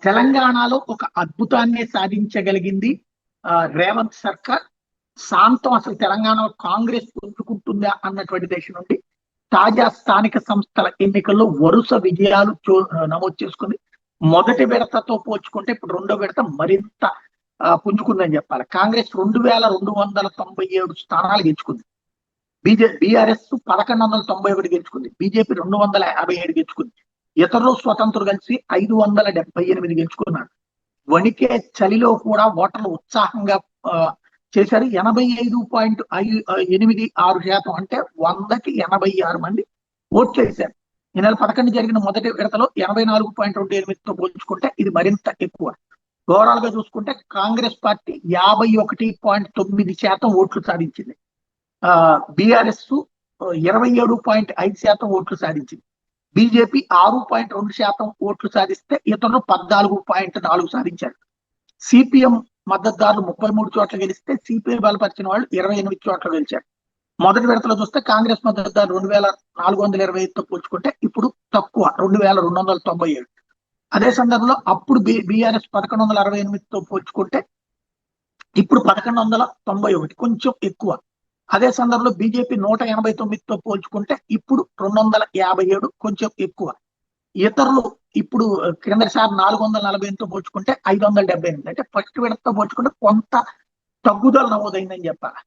తెలంగాణలో ఒక అద్భుతాన్ని సాధించగలిగింది రేవంత్ సర్కార్. శాంతం అసలు తెలంగాణలో కాంగ్రెస్ పుంజుకుంటుందా అన్నటువంటి దేశం నుండి తాజా స్థానిక సంస్థల ఎన్నికల్లో వరుస విజయాలు నమోదు చేసుకుంది. మొదటి విడతతో పోల్చుకుంటే ఇప్పుడు రెండో విడత మరింత పుంజుకుందని చెప్పాలి. కాంగ్రెస్ 2297 స్థానాలు గెలుచుకుంది. బీఆర్ఎస్ 1191 గెలుచుకుంది. బీజేపీ 257 గెలుచుకుంది. ఇతరులు స్వతంత్రులు కలిసి 578 గెలుచుకున్నారు. వణికే చలిలో కూడా ఓటర్లు ఉత్సాహంగా చేశారు. 85.86% అంటే 100కి 86 మంది ఓట్ చేశారు. ఈ నెల 11 జరిగిన మొదటి విడతలో 84.28తో పోల్చుకుంటే ఇది మరింత ఎక్కువ. ఓవరాల్ గా చూసుకుంటే కాంగ్రెస్ పార్టీ 51.9% ఓట్లు సాధించింది. బీఆర్ఎస్ 27.5% ఓట్లు సాధించింది. బీజేపీ 6.2% ఓట్లు సాధిస్తే ఇతరులు 14.4 సాధించారు. సిపిఎం మద్దతుదారులు 33 చోట్ల గెలిస్తే సిపిఐ బలపరిచిన వాళ్ళు 28 చోట్ల గెలిచారు. మొదటి విడతలో చూస్తే కాంగ్రెస్ మద్దతుదారు 2425తో పోల్చుకుంటే ఇప్పుడు తక్కువ 2297. అదే సందర్భంలో అప్పుడు బీఆర్ఎస్ 1168తో పోల్చుకుంటే ఇప్పుడు 1191, కొంచెం ఎక్కువ. అదే సందర్భంలో బీజేపీ 189తో పోల్చుకుంటే ఇప్పుడు 257, కొంచెం ఎక్కువ. ఇతరులు ఇప్పుడు క్రిందసారి 448తో పోల్చుకుంటే 578, అంటే ఫస్ట్ విడతతో పోల్చుకుంటే కొంత తగ్గుదల నమోదైందని చెప్పాలి.